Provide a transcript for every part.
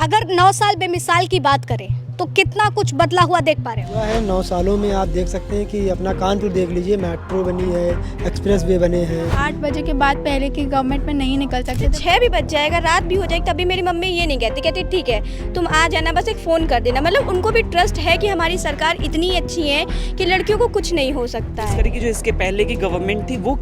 अगर 9 साल बेमिसाल की बात करें तो कितना कुछ बदला हुआ देख पा रहे हो? हुआ है 9 सालों में। आप देख सकते हैं कि अपना कानपुर देख लीजिए, मेट्रो बनी है, एक्सप्रेस वे बने हैं। 8 बजे के बाद पहले की गवर्नमेंट में नहीं निकल सकते थे। 6 भी बज जाएगा, रात भी हो जाएगी, तभी मेरी मम्मी ये नहीं कहती ठीक है तुम आ जाना, बस एक फ़ोन कर देना। मतलब उनको भी ट्रस्ट है कि हमारी सरकार इतनी अच्छी है कि लड़कियों को कुछ नहीं हो सकता इस है। तरह की जो इसके पहले की गवर्नमेंट थी वो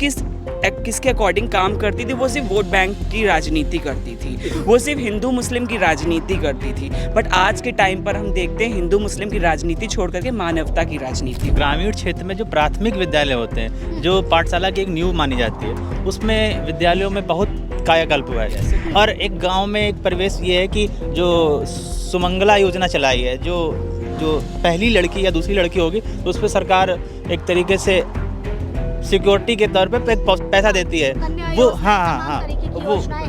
किसके अकॉर्डिंग काम करती थी? वो सिर्फ वोट बैंक की राजनीति करती थी, वो सिर्फ हिंदू मुस्लिम की राजनीति करती थी। बट आज के टाइम पर हम देखते हैं हिंदू मुस्लिम की राजनीति छोड़ करके मानवता की राजनीति। ग्रामीण क्षेत्र में जो प्राथमिक विद्यालय होते हैं, जो पाठशाला की एक नींव मानी जाती है, उसमें विद्यालयों में बहुत कायाकल्प हुआ है। और एक गांव में एक परिवेश ये है कि जो सुमंगला योजना चलाई है, जो पहली लड़की या दूसरी लड़की होगी तो उस पर सरकार एक तरीके से सिक्योरिटी के तौर पे पैसा देती है। वो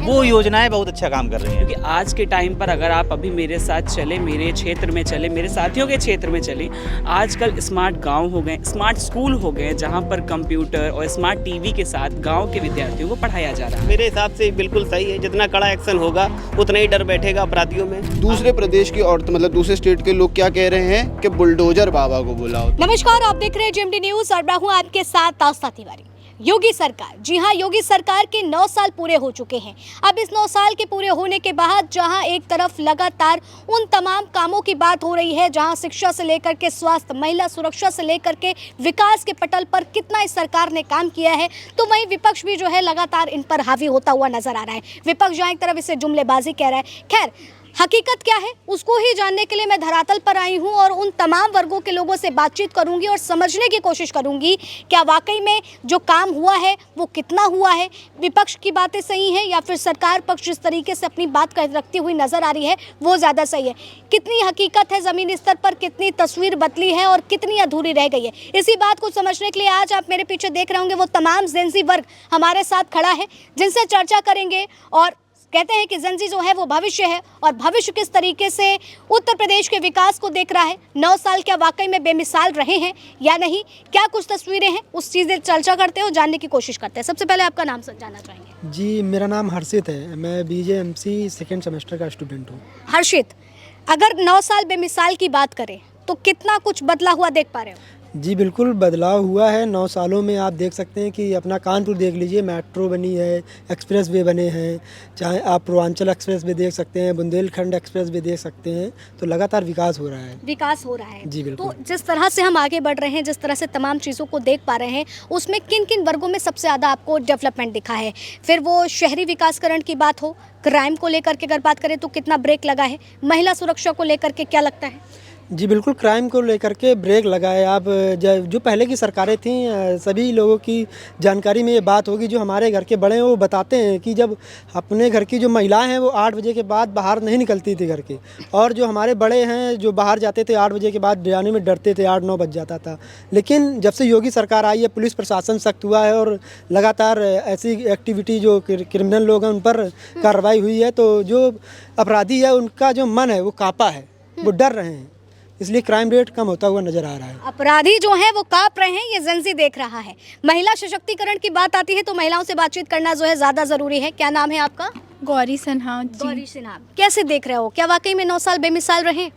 वो योजनाएं बहुत अच्छा काम कर रही हैं। क्योंकि आज के टाइम पर अगर आप अभी मेरे साथ चले, मेरे क्षेत्र में चले, मेरे साथियों के क्षेत्र में चले, आजकल स्मार्ट गांव हो गए, स्मार्ट स्कूल हो गए, जहां पर कंप्यूटर और स्मार्ट टीवी के साथ गांव के विद्यार्थियों को पढ़ाया जा रहा है। मेरे हिसाब से बिल्कुल सही है। जितना कड़ा एक्शन होगा उतना ही डर बैठेगा अपराधियों में। दूसरे प्रदेश की और मतलब दूसरे स्टेट के लोग क्या कह रहे हैं कि बुलडोजर बाबा को बुलाओ। नमस्कार, आप देख रहे हैं जेएमडी न्यूज और मैं हूं आपके साथ आस्था तिवारी। योगी सरकार, जी हां, योगी सरकार के 9 साल पूरे हो चुके हैं। अब इस 9 साल के पूरे होने के बाद जहां एक तरफ लगातार उन तमाम कामों की बात हो रही है, जहां शिक्षा से लेकर के स्वास्थ्य, महिला सुरक्षा से लेकर के विकास के पटल पर कितना इस सरकार ने काम किया है, तो वहीं विपक्ष भी जो है लगातार इन पर हावी होता हुआ नजर आ रहा है। विपक्ष जहां एक तरफ इसे जुमलेबाजी कह रहा है, खैर हकीकत क्या है उसको ही जानने के लिए मैं धरातल पर आई हूं और उन तमाम वर्गों के लोगों से बातचीत करूंगी और समझने की कोशिश करूंगी क्या वाकई में जो काम हुआ है वो कितना हुआ है, विपक्ष की बातें सही हैं या फिर सरकार पक्ष जिस तरीके से अपनी बात रखती हुई नजर आ रही है वो ज़्यादा सही है। कितनी हकीकत है ज़मीनी स्तर पर, कितनी तस्वीर बदली है और कितनी अधूरी रह गई है, इसी बात को समझने के लिए आज आप मेरे पीछे देख रहे होंगे वो तमाम जेंजी वर्ग हमारे साथ खड़ा है, जिनसे चर्चा करेंगे। और कहते हैं कि जेंजी जो है वो भविष्य है और भविष्य किस तरीके से उत्तर प्रदेश के विकास को देख रहा है। 9 साल क्या वाकई में बेमिसाल रहे हैं या नहीं, क्या कुछ तस्वीरें हैं, उस चीज़ें चर्चा करते हैं और जानने की कोशिश करते हैं। सबसे पहले आपका नाम जानना चाहेंगे? जी, मेरा नाम हर्षित है, मैं BJMC सेकेंड सेमेस्टर का स्टूडेंट हूँ। हर्षित, अगर 9 साल बेमिसाल की बात करें तो कितना कुछ बदला हुआ देख पा रहे हो? जी बिल्कुल बदलाव हुआ है 9 सालों में। आप देख सकते हैं कि अपना कानपुर देख लीजिए, मेट्रो बनी है, एक्सप्रेस वे बने हैं, चाहे आप पूर्वांचल एक्सप्रेस वे देख सकते हैं, बुंदेलखंड एक्सप्रेस वे देख सकते हैं। तो लगातार विकास हो रहा है। विकास हो रहा है जी बिल्कुल। तो जिस तरह से हम आगे बढ़ रहे हैं, जिस तरह से तमाम चीज़ों को देख पा रहे हैं, उसमें किन किन वर्गों में सबसे ज़्यादा आपको डेवलपमेंट दिखा है? फिर वो शहरी विकासकरण की बात हो, क्राइम को लेकर के अगर बात करें तो कितना ब्रेक लगा है, महिला सुरक्षा को लेकर के क्या लगता है? जी बिल्कुल, क्राइम को लेकर के ब्रेक लगा है। आप जो पहले की सरकारें थीं, सभी लोगों की जानकारी में ये बात होगी, जो हमारे घर के बड़े हैं वो बताते हैं कि जब अपने घर की जो महिलाएं हैं वो 8 बजे के बाद बाहर नहीं निकलती थी घर के, और जो हमारे बड़े हैं जो बाहर जाते थे 8 बजे के बाद जाने में डरते थे, 8-9 बज जाता था। लेकिन जब से योगी सरकार आई है, पुलिस प्रशासन सख्त हुआ है और लगातार ऐसी एक्टिविटी जो क्रिमिनल लोग हैं उन पर कार्रवाई हुई है, तो जो अपराधी है उनका जो मन है वो काँपा है, वो डर रहे हैं, इसलिए क्राइम रेट कम होता हुआ नजर आ रहा है। अपराधी जो हैं वो कांप रहे हैं, ये जेंजी देख रहा है। महिला सशक्तिकरण की बात आती है तो महिलाओं से बातचीत करना जो है ज़्यादा ज़रूरी है। क्या नाम है आपका? गौरी सिन्हा जी। गौरी सिन्हा, कैसे देख रहे हो, क्या वाकई में 9 साल बेमिसाल रहे?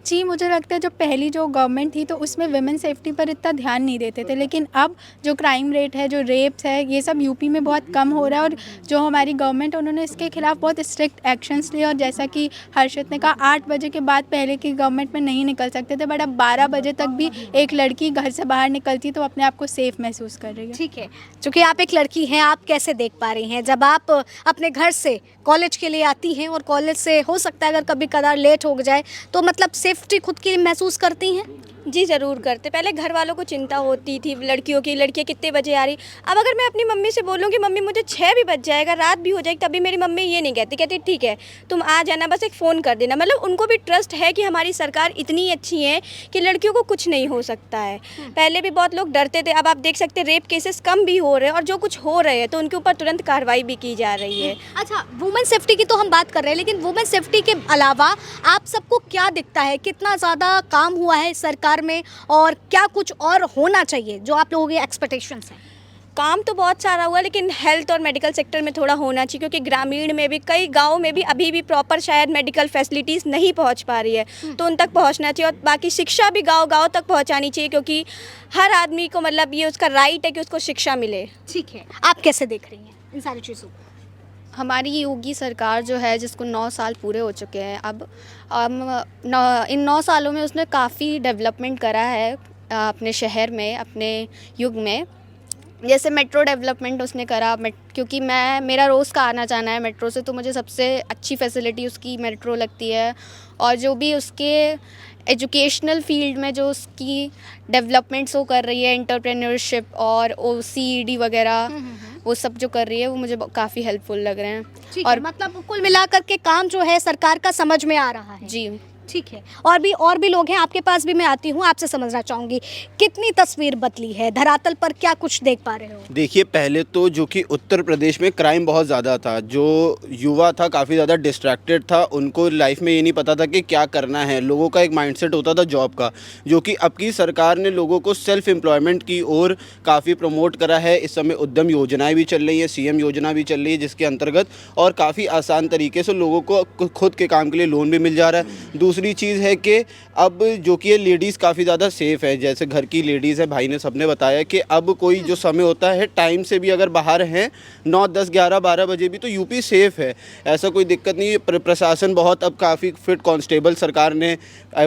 जी, मुझे लगता है जो पहली जो गवर्नमेंट थी तो उसमें विमेन सेफ्टी पर इतना ध्यान नहीं देते थे, लेकिन अब जो क्राइम रेट है, जो रेप्स है, ये सब यूपी में बहुत कम हो रहा है। और जो हमारी गवर्नमेंट है उन्होंने इसके खिलाफ बहुत स्ट्रिक्ट एक्शंस लिए। और जैसा कि हर्षित ने कहा, 8 बजे के बाद पहले की गवर्नमेंट में नहीं निकल सकते थे, बट अब 12 बजे तक भी एक लड़की घर से बाहर निकलती तो अपने आप को सेफ महसूस कर रही है। ठीक है, चूँकि आप एक लड़की हैं, आप कैसे देख पा रही हैं जब आप अपने घर से कॉलेज के लिए आती हैं और कॉलेज से हो सकता है अगर कभी कदार लेट हो जाए तो मतलब सेफ्टी खुद की महसूस करती हैं? जी ज़रूर करते। पहले घर वालों को चिंता होती थी लड़कियों की, लड़कियाँ कितने बजे आ रही। अब अगर मैं अपनी मम्मी से बोलूँ कि मम्मी मुझे 6 भी बज जाएगा, रात भी हो जाएगी, तभी मेरी मम्मी ये नहीं कहती ठीक है तुम आ जाना, बस एक फ़ोन कर देना। मतलब उनको भी ट्रस्ट है कि हमारी सरकार इतनी अच्छी है कि लड़कियों को कुछ नहीं हो सकता है। पहले भी बहुत लोग डरते थे, अब आप देख सकते रेप केसेस कम भी हो रहे हैं और जो कुछ हो रहे हैं तो उनके ऊपर तुरंत कार्रवाई भी की जा रही है। अच्छा, वुमेन सेफ्टी की तो हम बात कर रहे हैं, लेकिन वुमेन सेफ्टी के अलावा आप सबको क्या दिखता है, कितना ज़्यादा काम हुआ है सरकार में और क्या कुछ और होना चाहिए जो आप लोगों की एक्सपेक्टेशंस हैं? काम तो बहुत सारा हुआ, लेकिन हेल्थ और मेडिकल सेक्टर में थोड़ा होना चाहिए, क्योंकि ग्रामीण में भी कई गाँव में भी अभी भी प्रॉपर शायद मेडिकल फैसिलिटीज़ नहीं पहुंच पा रही है, तो उन तक पहुंचना चाहिए। और बाकी शिक्षा भी गांव गांव तक पहुंचानी चाहिए, क्योंकि हर आदमी को मतलब ये उसका राइट है कि उसको शिक्षा मिले। ठीक है, आप कैसे देख रही हैं इन सारी चीज़ों को? हमारी योगी सरकार जो है, जिसको 9 साल पूरे हो चुके हैं अब, इन 9 सालों में उसने काफ़ी डेवलपमेंट करा है अपने शहर में, अपने युग में। जैसे मेट्रो डेवलपमेंट उसने करा, क्योंकि मेरा रोज़ का आना जाना है मेट्रो से, तो मुझे सबसे अच्छी फैसिलिटी उसकी मेट्रो लगती है। और जो भी उसके एजुकेशनल फील्ड में जो उसकी डेवलपमेंट्स वो कर रही है, एंटरप्रेन्योरशिप और OCED वगैरह वो सब जो कर रही है, वो मुझे काफ़ी हेल्पफुल लग रहे हैं। ठीक और है, मतलब कुल मिलाकर के काम जो है सरकार का समझ में आ रहा है। जी, ठीक है, और भी लोग हैं, आपके पास भी मैं आती हूँ, आपसे समझना चाहूँगी कितनी तस्वीर बदली है, धरातल पर क्या कुछ देख पा रहे हो? देखिए, पहले तो जो कि उत्तर प्रदेश में क्राइम बहुत ज़्यादा था, जो युवा था काफ़ी ज़्यादा डिस्ट्रैक्टेड था, उनको लाइफ में ये नहीं पता था कि क्या करना है। लोगों का एक माइंडसेट होता था जॉब का, जो कि अब की सरकार ने लोगों को सेल्फ एम्प्लॉयमेंट की ओर काफ़ी प्रमोट करा है। इस समय उद्यम योजनाएं भी चल रही है, CM योजना भी चल रही है, जिसके अंतर्गत और काफ़ी आसान तरीके से लोगों को खुद के काम के लिए लोन भी मिल जा रहा है। दूसरी चीज़ है कि अब जो कि ये लेडीज़ काफ़ी ज़्यादा सेफ़ है, जैसे घर की लेडीज़ है, भाई ने सबने बताया कि अब कोई जो समय होता है टाइम से भी अगर बाहर हैं 9, 10, 11, 12 बजे भी, तो यूपी सेफ़ है, ऐसा कोई दिक्कत नहीं है। प्रशासन बहुत अब काफ़ी फिट कांस्टेबल सरकार ने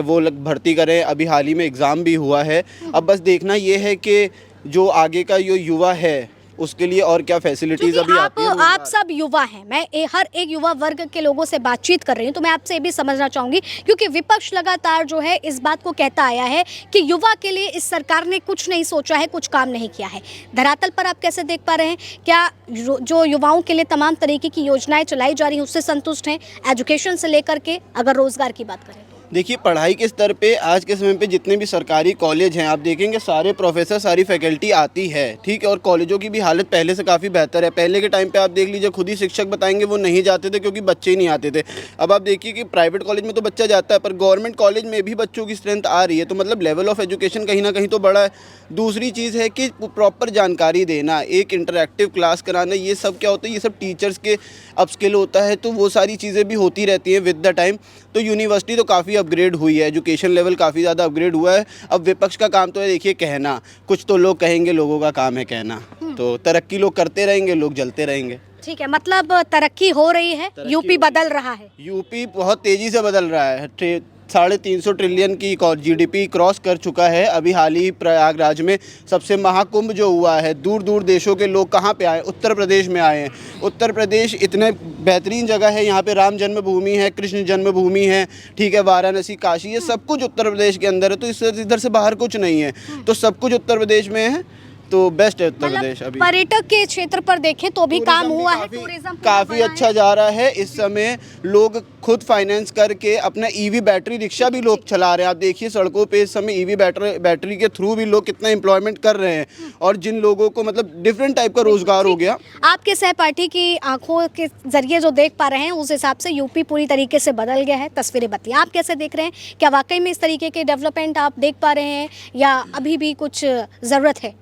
वो भर्ती करे, अभी हाल ही में एग्ज़ाम भी हुआ है। अब बस देखना ये है कि जो आगे का जो युवा है उसके लिए और क्या फैसिलिटीज़ अभी आती हैं। आप सब युवा हैं, मैं हर एक युवा वर्ग के लोगों से बातचीत कर रही हूं, तो मैं आपसे ये भी समझना चाहूंगी, क्योंकि विपक्ष लगातार जो है इस बात को कहता आया है कि युवा के लिए इस सरकार ने कुछ नहीं सोचा है, कुछ काम नहीं किया है। धरातल पर आप कैसे देख पा रहे हैं? क्या जो युवाओं के लिए तमाम तरीके की योजनाएं चलाई जा रही हैं उससे संतुष्ट हैं, एजुकेशन से लेकर के अगर रोजगार की बात करें? देखिए, पढ़ाई के स्तर पे आज के समय पे जितने भी सरकारी कॉलेज हैं, आप देखेंगे सारे प्रोफेसर, सारी फैकल्टी आती है, ठीक है। और कॉलेजों की भी हालत पहले से काफ़ी बेहतर है। पहले के टाइम पे आप देख लीजिए, खुद ही शिक्षक बताएंगे वो नहीं जाते थे क्योंकि बच्चे ही नहीं आते थे। अब आप देखिए कि प्राइवेट कॉलेज में तो बच्चा जाता है, पर गवर्नमेंट कॉलेज में भी बच्चों की स्ट्रेंथ आ रही है, तो मतलब लेवल ऑफ एजुकेशन कहीं ना कहीं तो बड़ा है। दूसरी चीज़ है कि प्रॉपर जानकारी देना, एक इंटरेक्टिव क्लास कराना, ये सब क्या होता है, ये सब टीचर्स के अपस्किल होता है, तो वो सारी चीज़ें भी होती रहती हैं विद द टाइम। तो यूनिवर्सिटी तो काफ़ी अपग्रेड हुई है, एजुकेशन लेवल काफ़ी ज़्यादा अपग्रेड हुआ है। अब विपक्ष का काम तो है देखिए कहना, कुछ तो लोग कहेंगे, लोगों का काम है कहना। तो तरक्की लोग करते रहेंगे, लोग जलते रहेंगे। ठीक है, मतलब तरक्की हो रही है, यूपी बदल रहा है। यूपी बहुत तेज़ी से बदल रहा है, 350 ट्रिलियन की GDP क्रॉस कर चुका है। अभी हाल ही प्रयागराज में सबसे महाकुंभ जो हुआ है, दूर दूर देशों के लोग कहाँ पे आए? उत्तर प्रदेश में आए हैं। उत्तर प्रदेश इतने बेहतरीन जगह है, यहाँ पे राम जन्मभूमि है, कृष्ण जन्मभूमि है, ठीक है, वाराणसी, काशी, ये सब कुछ उत्तर प्रदेश के अंदर है। तो इससे इधर से बाहर कुछ नहीं है, तो सब कुछ उत्तर प्रदेश में है, तो बेस्ट है उत्तर प्रदेश। अभी पर्यटक के क्षेत्र पर देखें तो भी काम हुआ है, टूरिज्म काफ़ी अच्छा जा रहा है। इस समय लोग खुद फाइनेंस करके अपना EV बैटरी रिक्शा भी लोग चला रहे हैं। आप देखिए सड़कों पे इस समय EV बैटरी के थ्रू भी लोग कितना एम्प्लॉयमेंट कर रहे हैं, और जिन लोगों को मतलब डिफरेंट टाइप का रोजगार हो गया। आपके सहपाठी की आंखों के जरिए जो देख पा रहे हैं, उस हिसाब से यूपी पूरी तरीके से बदल गया है, तस्वीरें बदली। आप कैसे देख रहे हैं? क्या वाकई में इस तरीके के डेवलपमेंट आप देख पा रहे हैं, या अभी भी कुछ ज़रूरत है?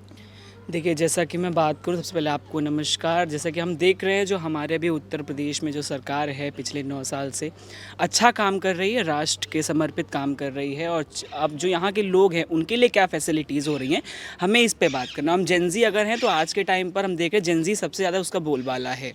देखिए, जैसा कि मैं बात करूँ, सबसे पहले आपको नमस्कार। जैसा कि हम देख रहे हैं, जो हमारे अभी उत्तर प्रदेश में जो सरकार है पिछले 9 साल से अच्छा काम कर रही है, राष्ट्र के समर्पित काम कर रही है। और अब जो यहाँ के लोग हैं उनके लिए क्या फैसिलिटीज़ हो रही हैं, हमें इस पे बात करना। हम जेनजी अगर हैं तो आज के टाइम पर हम देख रहे हैं जेनजी सबसे ज़्यादा उसका बोलबाला है।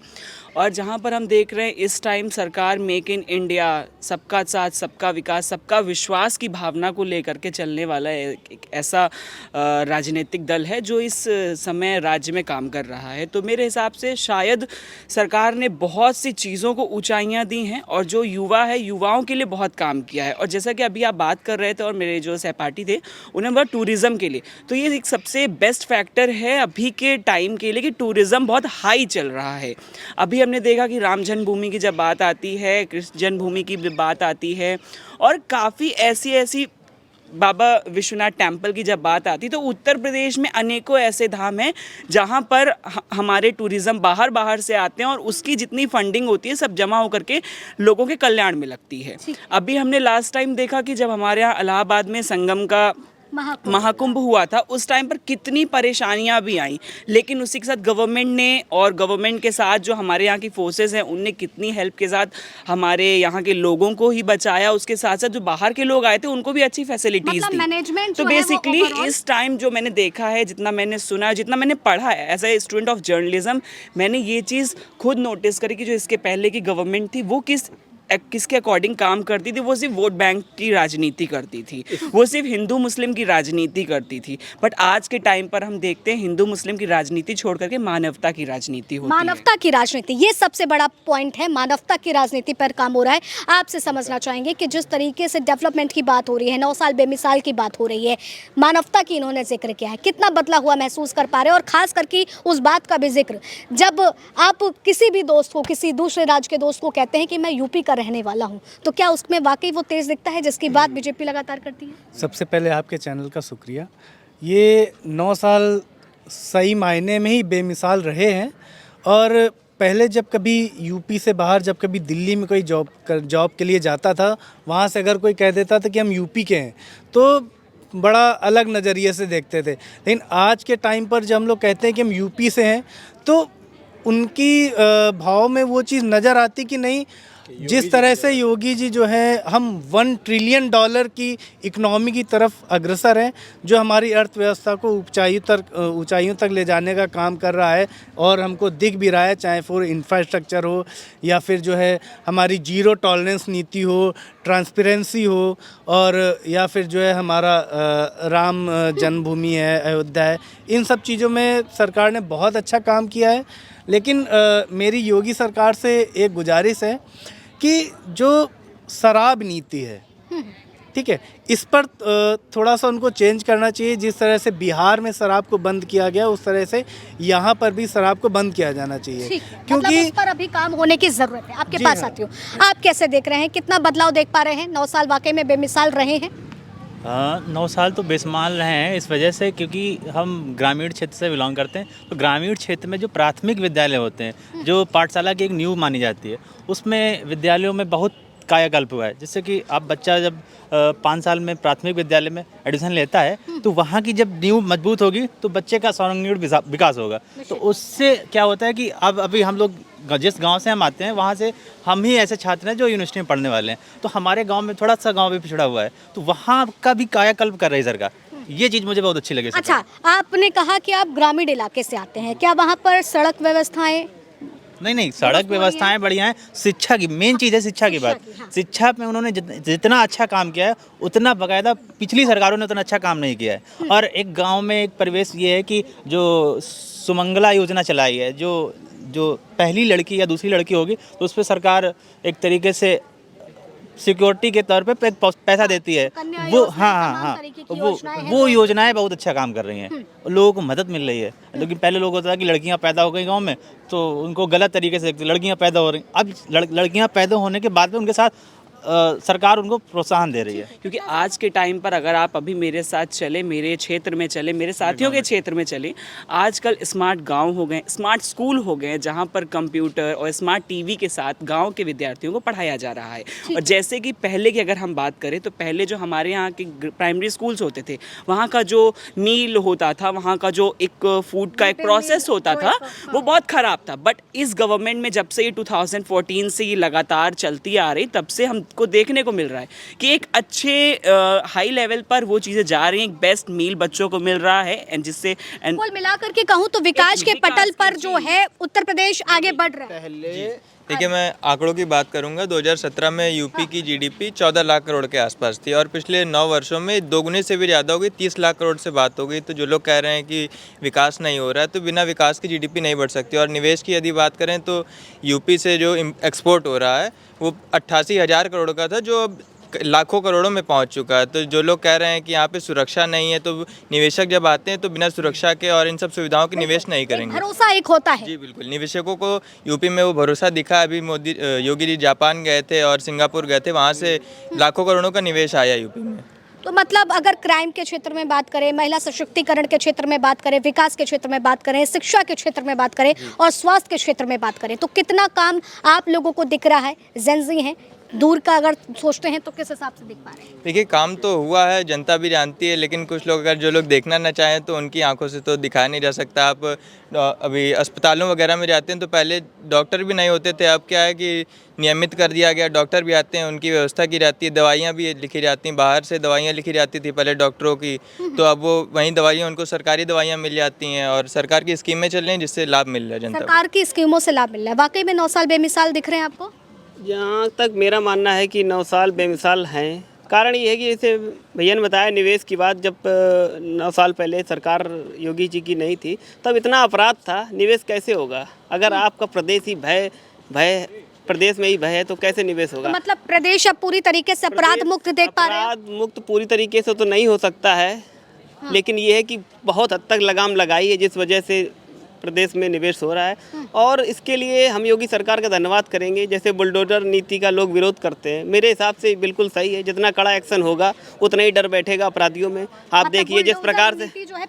और जहाँ पर हम देख रहे हैं इस टाइम सरकार मेक इन इंडिया, सबका साथ सबका विकास, सबका विश्वास की भावना को लेकर के चलने वाला एक ऐसा राजनीतिक दल है जो इस समय राज्य में काम कर रहा है। तो मेरे हिसाब से शायद सरकार ने बहुत सी चीज़ों को ऊंचाइयां दी हैं, और जो युवा है, युवाओं के लिए बहुत काम किया है। और जैसा कि अभी आप बात कर रहे थे, और मेरे जो सहपाठी थे उन्हें बोला टूरिज़्म के लिए, तो ये एक सबसे बेस्ट फैक्टर है अभी के टाइम के लिए कि टूरिज़्म बहुत हाई चल रहा है। अभी हमने देखा कि राम जन्मभूमि की जब बात आती है, कृष्ण जन्मभूमि की बात आती है, और काफ़ी ऐसी बाबा विश्वनाथ टेम्पल की जब बात आती, तो उत्तर प्रदेश में अनेकों ऐसे धाम हैं जहां पर हमारे टूरिज़्म बाहर से आते हैं, और उसकी जितनी फंडिंग होती है सब जमा होकर के लोगों के कल्याण में लगती है। अभी हमने लास्ट टाइम देखा कि जब हमारे यहाँ इलाहाबाद में संगम का महाकुंभ हुआ था, उस टाइम पर कितनी परेशानियां भी आई, लेकिन उसी के साथ गवर्नमेंट ने और गवर्नमेंट के साथ जो हमारे यहाँ की फोर्सेस हैं उनने कितनी हेल्प के साथ हमारे यहाँ के लोगों को ही बचाया, उसके साथ साथ जो बाहर के लोग आए थे उनको भी अच्छी फैसिलिटीज मतलब दी। मैनेजमेंट तो जो है वो बेसिकली overall- इस टाइम जो मैंने देखा है, जितना मैंने सुना है, जितना मैंने पढ़ा है as a student of journalism, मैंने ये चीज़ खुद नोटिस करी कि जो इसके पहले की गवर्नमेंट थी वो किसके अकॉर्डिंग काम करती थी। वो सिर्फ वोट बैंक की राजनीति करती थी, वो सिर्फ हिंदू मुस्लिम की राजनीति करती थी। बट आज के टाइम पर हम देखते हैं हिंदू मुस्लिम की राजनीति छोड़ करके मानवता की राजनीति होती है। मानवता की राजनीति, ये सबसे बड़ा पॉइंट है। मानवता की राजनीति पर काम हो रहा है। आपसे समझना चाहेंगे कि जिस तरीके से डेवलपमेंट की बात हो रही है, 9 साल बेमिसाल की बात हो रही है, मानवता की इन्होंने जिक्र किया है, कितना बदला हुआ महसूस कर पा रहे हैं। और खास करके उस बात का भी जिक्र जब आप किसी भी दोस्त को, किसी दूसरे राज्य के दोस्त को कहते हैं कि मैं यूपी का रहने वाला हूँ, तो क्या उसमें वाकई वो तेज दिखता है जिसकी बात बीजेपी लगातार करती है? सबसे पहले आपके चैनल का शुक्रिया। ये 9 साल सही मायने में ही बेमिसाल रहे हैं। और पहले जब कभी यूपी से बाहर, जब कभी दिल्ली में कोई जॉब के लिए जाता था, वहाँ से अगर कोई कह देता था कि हम यूपी के हैं तो बड़ा अलग नज़रिए से देखते थे। लेकिन आज के टाइम पर जब हम लोग कहते हैं कि हम यूपी से हैं तो उनकी भाव में वो चीज़ नज़र आती कि नहीं, जिस तरह से योगी जी जो है, हम $1 ट्रिलियन की इकनॉमी की तरफ अग्रसर हैं, जो हमारी अर्थव्यवस्था को ऊंचाइयों तक ले जाने का काम कर रहा है। और हमको दिख भी रहा है, चाहे फॉर इंफ्रास्ट्रक्चर हो या फिर जो है हमारी जीरो टॉलरेंस नीति हो, ट्रांसपेरेंसी हो, और या फिर जो है हमारा राम जन्मभूमि है, अयोध्या है, इन सब चीज़ों में सरकार ने बहुत अच्छा काम किया है। लेकिन मेरी योगी सरकार से एक गुजारिश है कि जो शराब नीति है, ठीक है, इस पर थोड़ा सा उनको चेंज करना चाहिए। जिस तरह से बिहार में शराब को बंद किया गया, उस तरह से यहाँ पर भी शराब को बंद किया जाना चाहिए, क्योंकि मतलब उस पर अभी काम होने की जरूरत है। आपके पास साथियों, आप कैसे देख रहे हैं, कितना बदलाव देख पा रहे हैं? 9 साल वाकई में बेमिसाल रहे हैं। 9 साल तो बेशुमार रहे हैं इस वजह से क्योंकि हम ग्रामीण क्षेत्र से बिलोंग करते हैं। तो ग्रामीण क्षेत्र में जो प्राथमिक विद्यालय होते हैं, जो पाठशाला की एक नींव मानी जाती है, उसमें विद्यालयों में बहुत कायाकल्प हुआ है। जिससे कि अब बच्चा जब 5 साल में प्राथमिक विद्यालय में एडमिशन लेता है तो वहाँ की जब नींव मजबूत होगी तो बच्चे का सर्वांगीण विकास होगा। तो उससे क्या होता है कि अब अभी हम लोग जिस गांव से हम आते हैं, वहाँ से हम ही ऐसे छात्र हैं जो यूनिवर्सिटी में पढ़ने वाले हैं। तो हमारे गांव में थोड़ा सा गांव भी पिछड़ा हुआ है, तो वहाँ का भी कायाकल्प कर रही है सरकार। ये चीज़ मुझे बहुत अच्छी लगी। अच्छा, आपने कहा कि आप ग्रामीण इलाके से आते हैं, क्या वहाँ पर सड़क व्यवस्थाएं? नहीं, सड़क व्यवस्थाएं बढ़िया हैं। शिक्षा की मेन चीज़ है, शिक्षा की बात। शिक्षा में उन्होंने जितना अच्छा काम किया है, उतना बाकायदा पिछली सरकारों ने उतना अच्छा काम नहीं किया है। और एक गांव में एक परिवेश ये है कि जो सुमंगला योजना चलाई है, जो पहली लड़की या दूसरी लड़की होगी तो उस पर सरकार एक तरीके से सिक्योरिटी के तौर पे पैसा देती है। वो योजनाएं बहुत अच्छा काम कर रही हैं, लोगों को मदद मिल रही है। लेकिन पहले लोग होता था कि लड़कियां पैदा हो गई गांव में तो उनको गलत तरीके से देखते, लड़कियां पैदा हो रही। अब लड़कियां पैदा होने के बाद में उनके साथ सरकार उनको प्रोत्साहन दे रही है। क्योंकि आज के टाइम पर अगर आप अभी मेरे साथ चले, मेरे क्षेत्र में चले, मेरे साथियों के क्षेत्र में चले, आजकल स्मार्ट गांव हो गए, स्मार्ट स्कूल हो गए, जहां पर कंप्यूटर और स्मार्ट टीवी के साथ गांव के विद्यार्थियों को पढ़ाया जा रहा है। और जैसे कि पहले की अगर हम बात करें तो पहले जो हमारे यहाँ के प्राइमरी स्कूल्स होते थे, वहाँ का जो मील होता था, वहाँ का जो एक फूड का एक प्रोसेस होता था, वो बहुत ख़राब था। बट इस गवर्नमेंट में जब से ये 2014 से ये लगातार चलती आ रही, तब से हम को देखने को मिल रहा है कि एक अच्छे हाई लेवल पर वो चीज़ें जा रही हैं, एक बेस्ट मील बच्चों को मिल रहा है। एंड जिससे कुल मिलाकर के कहूँ तो विकास के पटल पर जो है उत्तर प्रदेश आगे बढ़ रहा है। देखिए, मैं आंकड़ों की बात करूंगा। 2017 में यूपी की जीडीपी 14 लाख करोड़ के आसपास थी और पिछले 9 वर्षों में दोगुने से भी ज़्यादा हो गई, 30 लाख करोड़ से बात हो गई। तो जो लोग कह रहे हैं कि विकास नहीं हो रहा है, तो बिना विकास की जीडीपी नहीं बढ़ सकती। और निवेश की यदि बात करें तो यूपी से जो एक्सपोर्ट हो रहा है वो 88,000 करोड़ का था, जो अब लाखों करोड़ों में पहुंच चुका है। तो जो लोग कह रहे हैं कि यहाँ पे सुरक्षा नहीं है, तो निवेशक जब आते हैं तो बिना सुरक्षा के और इन सब सुविधाओं के निवेश नहीं करेंगे। भरोसा एक होता है। जी बिल्कुल, निवेशकों को यूपी में वो भरोसा दिखा। अभी योगी जी जापान गए थे और सिंगापुर गए थे, वहाँ से लाखों करोड़ों का निवेश आया यूपी में। तो मतलब अगर क्राइम के क्षेत्र में बात करें, महिला सशक्तिकरण के क्षेत्र में बात करें, विकास के क्षेत्र में बात करें, शिक्षा के क्षेत्र में बात करें और स्वास्थ्य के क्षेत्र में बात करें, तो कितना काम आप लोगों को दिख रहा है? जेनजी हैं, दूर का अगर सोचते हैं तो किस हिसाब से दिख पा रहे हैं? देखिए काम तो हुआ है, जनता भी जानती है, लेकिन कुछ लोग अगर जो लोग देखना ना चाहें तो उनकी आंखों से तो दिखाया नहीं जा सकता। आप अभी अस्पतालों वगैरह में जाते हैं तो पहले डॉक्टर भी नहीं होते थे, अब क्या है कि नियमित कर दिया गया, डॉक्टर भी आते हैं, उनकी व्यवस्था की जाती है, दवाइयाँ भी लिखी जाती हैं, बाहर से दवाइयाँ लिखी जाती थी पहले डॉक्टरों की, तो अब वो वहीं दवाइयाँ उनको सरकारी दवाइयाँ मिल जाती हैं और सरकार की स्कीमें चल रही हैं जिससे लाभ मिल रहा है जनता को। सरकार की स्कीमों से लाभ मिल रहा है। वाकई में 9 साल बेमिसाल दिख रहे हैं आपको? जहाँ तक मेरा मानना है कि 9 साल बेमिसाल हैं। कारण ये है कि जैसे भैया ने बताया निवेश की बात, जब 9 साल पहले सरकार योगी जी की नहीं थी तब इतना अपराध था, निवेश कैसे होगा? अगर आपका प्रदेश ही भय प्रदेश में ही भय है तो कैसे निवेश होगा? तो मतलब प्रदेश अब पूरी तरीके से अपराध मुक्त देख पा रहे हैं? अपराध मुक्त पूरी तरीके से तो नहीं हो सकता है, लेकिन ये है कि बहुत हद तक लगाम लगाई है जिस वजह से प्रदेश में निवेश हो रहा है। और इसके लिए हम योगी सरकार का धन्यवाद करेंगे। जैसे बुलडोजर नीति का लोग विरोध करते हैं, मेरे हिसाब से बिल्कुल सही है, जितना कड़ा एक्शन होगा उतना ही डर बैठेगा अपराधियों में। आप देखिए जिस प्रकार से नीति जो है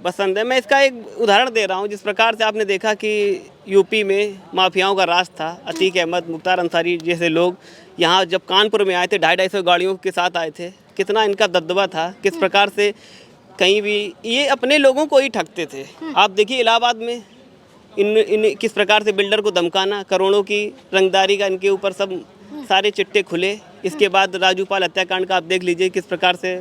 पसंद है, मैं इसका एक उदाहरण दे रहा हूँ। जिस प्रकार से आपने देखा कि यूपी में माफियाओं का राज था, अतीक अहमद, मुख्तार अंसारी जैसे लोग यहाँ जब कानपुर में आए थे 250 गाड़ियों के साथ आए थे, कितना इनका दबदबा था, किस प्रकार से कहीं भी ये अपने लोगों को ही ठगते थे। आप देखिए इलाहाबाद में इन किस प्रकार से बिल्डर को धमकाना, करोड़ों की रंगदारी का इनके ऊपर सब सारे चिट्टे खुले। इसके बाद राजूपाल हत्याकांड का आप देख लीजिए किस प्रकार से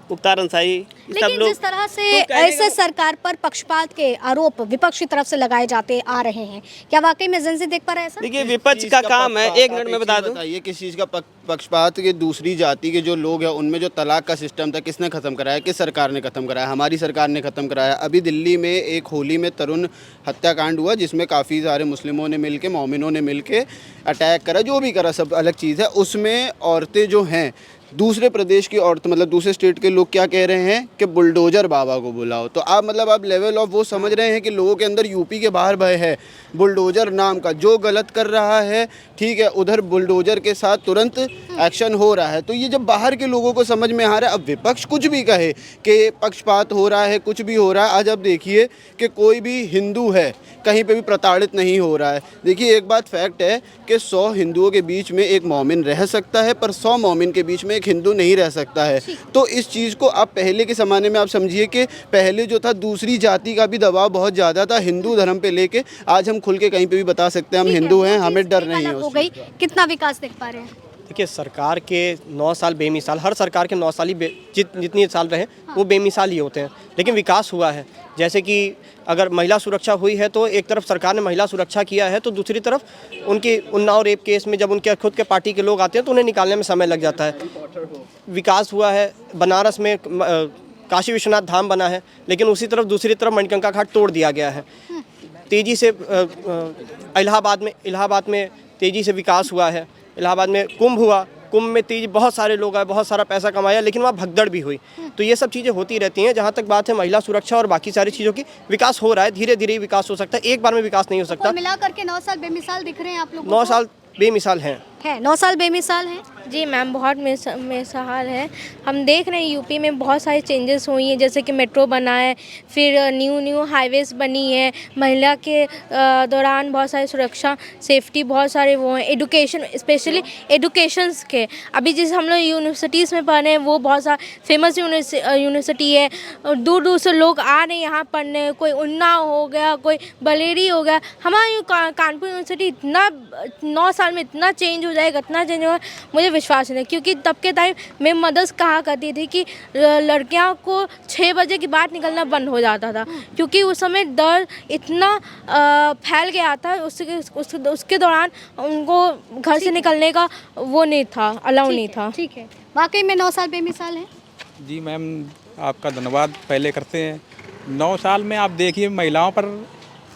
मुख्तार अंसारी सब लेकिन लोग। जिस तरह से ऐसे सरकार पर पक्षपात के आरोप विपक्ष की तरफ से लगाए जाते आ रहे हैं, क्या वाकई में एजेंसी देख पा रहा है ऐसा? देखिए विपक्ष का काम है, एक मिनट में बता दूं, बताइए किस चीज़ का पक्षपात के दूसरी जाति के जो लोग हैं उनमें जो तलाक का सिस्टम था किसने ख़त्म कराया? किस सरकार ने ख़त्म कराया? हमारी सरकार ने ख़त्म कराया। अभी दिल्ली में एक होली में तरुण हत्याकांड हुआ जिसमें काफ़ी सारे मुस्लिमों ने मिलके, मोमिनों ने मिलके अटैक करा, जो भी करा सब अलग चीज़ है। उसमें औरतें जो हैं, दूसरे प्रदेश की औरत मतलब दूसरे स्टेट के लोग क्या कह रहे हैं कि बुलडोजर बाबा को बुलाओ। तो आप मतलब आप लेवल ऑफ वो समझ रहे हैं कि लोगों के अंदर यूपी के बाहर भय है। बुलडोजर नाम का जो गलत कर रहा है, ठीक है, उधर बुलडोजर के साथ तुरंत एक्शन हो रहा है। तो ये जब बाहर के लोगों को समझ में आ रहा है, अब विपक्ष कुछ भी कहे कि पक्षपात हो रहा है, कुछ भी हो रहा है, आज आप देखिए कि कोई भी हिंदू है कहीं पे भी प्रताड़ित नहीं हो रहा है। देखिए एक बात फैक्ट है कि 100 हिंदुओं के बीच में एक मोमिन रह सकता है, पर 100 मोमिन के बीच में एक हिंदू नहीं रह सकता है। तो इस चीज़ को आप पहले के ज़माने में आप समझिए कि पहले जो था दूसरी जाति का भी दबाव बहुत ज़्यादा था हिंदू धर्म पे लेके। आज हम खुल के कहीं पे भी बता सकते हैं हम हिंदू हैं, हमें डर नहीं है। हो गई, कितना विकास देख पा रहे हैं? देखिए सरकार के 9 साल बेमिसाल, हर सरकार के 9 साल ही जितनी साल रहे वो बेमिसाल ही होते हैं, लेकिन विकास हुआ है। जैसे कि अगर महिला सुरक्षा हुई है तो एक तरफ सरकार ने महिला सुरक्षा किया है, तो दूसरी तरफ उनकी उन्नाव रेप केस में जब उनके खुद के पार्टी के लोग आते हैं तो उन्हें निकालने में समय लग जाता है। विकास हुआ है, बनारस में काशी विश्वनाथ धाम बना है, लेकिन उसी तरफ दूसरी तरफ मणिकंका घाट तोड़ दिया गया है। तेज़ी से इलाहाबाद में तेज़ी से विकास हुआ है। इलाहाबाद में कुंभ हुआ, कुंभ में तेज बहुत सारे लोग आए, बहुत सारा पैसा कमाया, लेकिन वहाँ भगदड़ भी हुई। तो ये सब चीज़ें होती रहती हैं। जहाँ तक बात है महिला सुरक्षा और बाकी सारी चीज़ों की, विकास हो रहा है, धीरे धीरे विकास हो सकता है, एक बार में विकास नहीं हो सकता। मिला करके 9 साल बेमिसाल दिख रहे हैं आप लोगों को? 9 साल बेमिसाल हैं। 9 साल बेमिसाल हैं। जी मैम, बहुत मिसाल है। हम देख रहे हैं यूपी में बहुत सारी चेंजेस हुई हैं, जैसे कि मेट्रो बना है, फिर न्यू हाईवेज बनी है, महिला के दौरान बहुत सारी सुरक्षा सेफ्टी बहुत सारे वो हैं, एडुकेशन स्पेशली एडुकेशंस के। अभी जैसे हम लोग यूनिवर्सिटीज़ में पढ़ रहे हैं, वो बहुत सारा फेमस यूनिवर्सिटी है, दूर दूर से लोग आ रहे हैं यहाँ पढ़ने। कोई उन्नाव हो गया, कोई बलेरी हो गया। हमारी कानपुर यूनिवर्सिटी इतना 9 साल में इतना चेंज हो जाएगा, इतना चेंज होगा, मुझे विश्वास नहीं। क्योंकि तब के टाइम में मदर्स कहा करती थी कि लड़कियों को 6 बजे के बाद निकलना बंद हो जाता था, क्योंकि उस समय डर इतना फैल गया था। उसके दौरान उनको घर से निकलने का वो नहीं था, अलाउ नहीं था। ठीक है, वाकई में 9 साल बेमिसाल है। जी मैम, आपका धन्यवाद पहले करते हैं। 9 साल में आप देखिए महिलाओं पर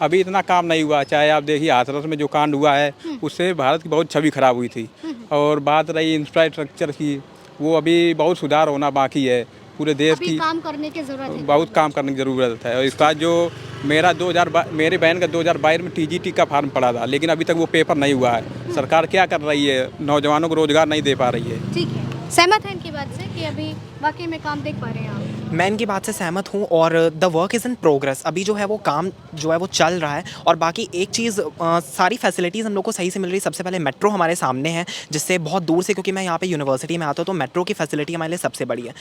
अभी इतना काम नहीं हुआ। चाहे आप देखिए हाथरस में जो कांड हुआ है उससे भारत की बहुत छवि खराब हुई थी। और बात रही इंफ्रास्ट्रक्चर की, वो अभी बहुत सुधार होना बाकी है। पूरे देश की काम करने की ज़रूरत है, बहुत काम करने की ज़रूरत है। और इसका जो मेरे बहन का 2022 में TGT का फॉर्म पड़ा था, लेकिन अभी तक वो पेपर नहीं हुआ है। सरकार क्या कर रही है? नौजवानों को रोजगार नहीं दे पा रही है। ठीक है, सहमत हैं इनकी बात से कि अभी वाकई में काम देख पा रहे हैं आप? मैं इनकी बात से सहमत हूँ और the work is in progress. अभी जो है वो काम जो है वो चल रहा है। और बाकी एक चीज़, सारी फैसिलिटीज़ हम लोग को सही से मिल रही है। सबसे पहले मेट्रो हमारे सामने है, जिससे बहुत दूर से, क्योंकि मैं यहाँ पे यूनिवर्सिटी में आता हूँ, तो मेट्रो की फैसिलिटी हमारे लिए सबसे बड़ी है।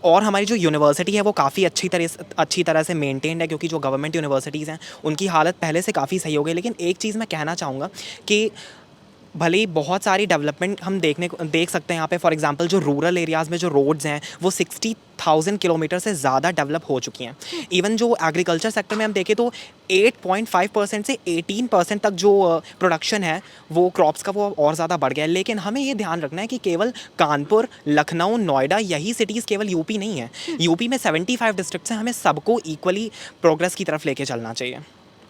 और हमारी जो यूनिवर्सिटी है वो काफ़ी अच्छी तरह से मेनटेन्ड है, क्योंकि जो गवर्नमेंट यूनिवर्सिटीज़ हैं उनकी हालत पहले से काफ़ी सही हो गई। लेकिन एक चीज़ मैं कहना चाहूँगा कि भले ही बहुत सारी डेवलपमेंट हम देख सकते हैं यहाँ पे। फॉर एग्जांपल जो रूरल एरियाज़ में जो रोड्स हैं वो 60,000 किलोमीटर से ज़्यादा डेवलप हो चुकी हैं। इवन जो एग्रीकल्चर सेक्टर में हम देखें तो 8.5% से 18% तक जो प्रोडक्शन है वो क्रॉप्स का वो और ज़्यादा बढ़ गया है। लेकिन हमें ये ध्यान रखना है कि केवल कानपुर, लखनऊ, नोएडा यही सिटीज़ केवल यूपी नहीं है। यूपी में 75 डिस्ट्रिक्ट्स हैं। हमें सबको इक्वली प्रोग्रेस की तरफ लेके चलना चाहिए।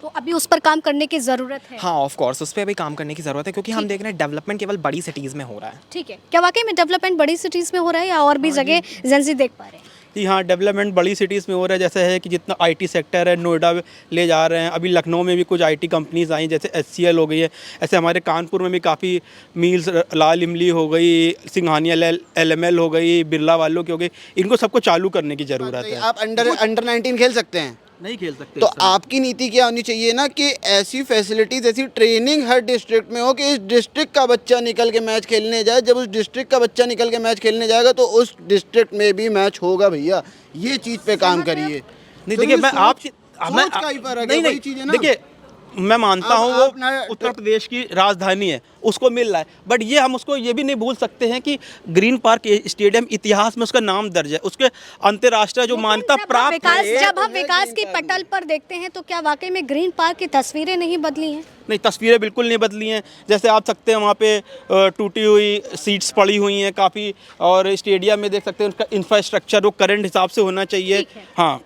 तो अभी उस पर काम करने की ज़रूरत है। हाँ, ऑफ कोर्स उस पर भी काम करने की ज़रूरत है, क्योंकि हम देख रहे हैं डेवलपमेंट केवल बड़ी सिटीज़ में हो रहा है। ठीक है, क्या वाकई में डेवलपमेंट बड़ी सिटीज़ में हो रहा है या और भी जगह जेंजी देख पा रहे हैं? जी हाँ, डेवलपमेंट बड़ी सिटीज़ में हो रहा है। जैसे है कि जितना आईटी सेक्टर है नोएडा ले जा रहे हैं। अभी लखनऊ में भी कुछ आईटी कंपनीज आई, जैसे HCL हो गई है। ऐसे हमारे कानपुर में भी काफ़ी मिल्स, लाल इमली हो गई, सिंघानिया LML हो गई, बिरला वालों की हो गई। इनको सबको चालू करने की ज़रूरत है। आप अंडर 19 खेल सकते हैं? नहीं खेल सकते। तो आपकी नीति क्या होनी चाहिए ना कि ऐसी फैसिलिटीज़, ऐसी ट्रेनिंग हर डिस्ट्रिक्ट में हो कि इस डिस्ट्रिक्ट का बच्चा निकल के मैच खेलने जाए। जब उस डिस्ट्रिक्ट का बच्चा निकल के मैच खेलने जाएगा तो उस डिस्ट्रिक्ट में भी मैच होगा। भैया ये चीज़ पे काम करिए। नहीं देखिए, मैं आप नहीं, देखिए मैं मानता हूँ वो उत्तर प्रदेश की राजधानी है, उसको मिल रहा है। बट ये हम उसको ये भी नहीं भूल सकते हैं कि ग्रीन पार्क स्टेडियम इतिहास में उसका नाम दर्ज है, उसके अंतर्राष्ट्रीय जो मान्यता प्राप्त है। जब हम विकास की पटल पर देखते हैं तो क्या वाकई में ग्रीन पार्क की तस्वीरें नहीं बदली हैं? नहीं, तस्वीरें बिल्कुल नहीं बदली हैं। जैसे आप सकते हैं वहाँ पे टूटी हुई सीट्स पड़ी हुई हैं काफ़ी, और स्टेडियम में देख सकते हैं उसका इंफ्रास्ट्रक्चर वो करंट हिसाब से होना चाहिए। हाँ,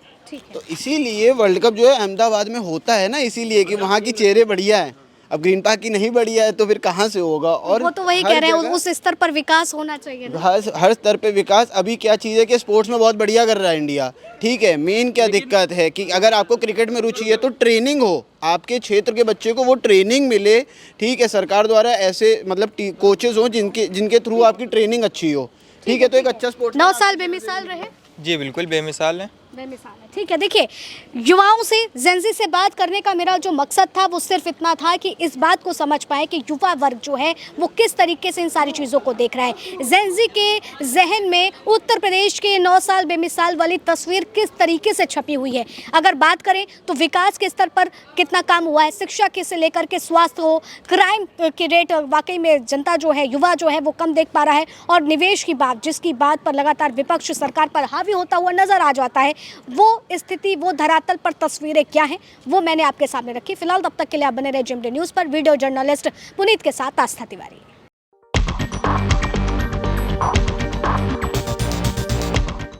तो इसीलिए वर्ल्ड कप जो है अहमदाबाद में होता है ना, इसीलिए कि वहाँ की चेहरे बढ़िया है। अब ग्रीन पार्क की नहीं बढ़िया है तो फिर कहाँ से होगा? और वो तो वही कह रहे हैं, उस स्तर पर विकास होना चाहिए ना। हर स्तर पे विकास। अभी क्या चीज़ है कि स्पोर्ट्स में बहुत बढ़िया कर रहा है इंडिया, ठीक है। मेन क्या दिक्कत है कि अगर आपको क्रिकेट में रुचि है तो ट्रेनिंग हो, आपके क्षेत्र के बच्चे को वो ट्रेनिंग मिले, ठीक है। सरकार द्वारा ऐसे मतलब कोचेज हो जिनके थ्रू आपकी ट्रेनिंग अच्छी हो, ठीक है। तो एक अच्छा स्पोर्ट्स 9 साल बेमिसाल रहे। जी बिल्कुल बेमिसाल है। बेमिसाल है, ठीक है। देखिए, युवाओं से, जेंजी से बात करने का मेरा जो मकसद था वो सिर्फ इतना था कि इस बात को समझ पाए कि युवा वर्ग जो है वो किस तरीके से इन सारी चीज़ों को देख रहा है। जेंजी के जहन में उत्तर प्रदेश के 9 साल बेमिसाल वाली तस्वीर किस तरीके से छपी हुई है। अगर बात करें तो विकास के स्तर पर कितना काम हुआ है, शिक्षा के से लेकर के स्वास्थ्य हो, क्राइम की रेट वाकई में जनता जो है, युवा जो है वो कम देख पा रहा है। और निवेश की बात, जिसकी बात पर लगातार विपक्ष सरकार पर हावी होता हुआ नजर आ जाता है, वो स्थिति, वो धरातल पर तस्वीरें क्या हैं वो मैंने आपके सामने रखी। फिलहाल तब तक के लिए आप बने रहे जेएमडी न्यूज़ पर। वीडियो जर्नलिस्ट पुनीत के साथ आस्था तिवारी।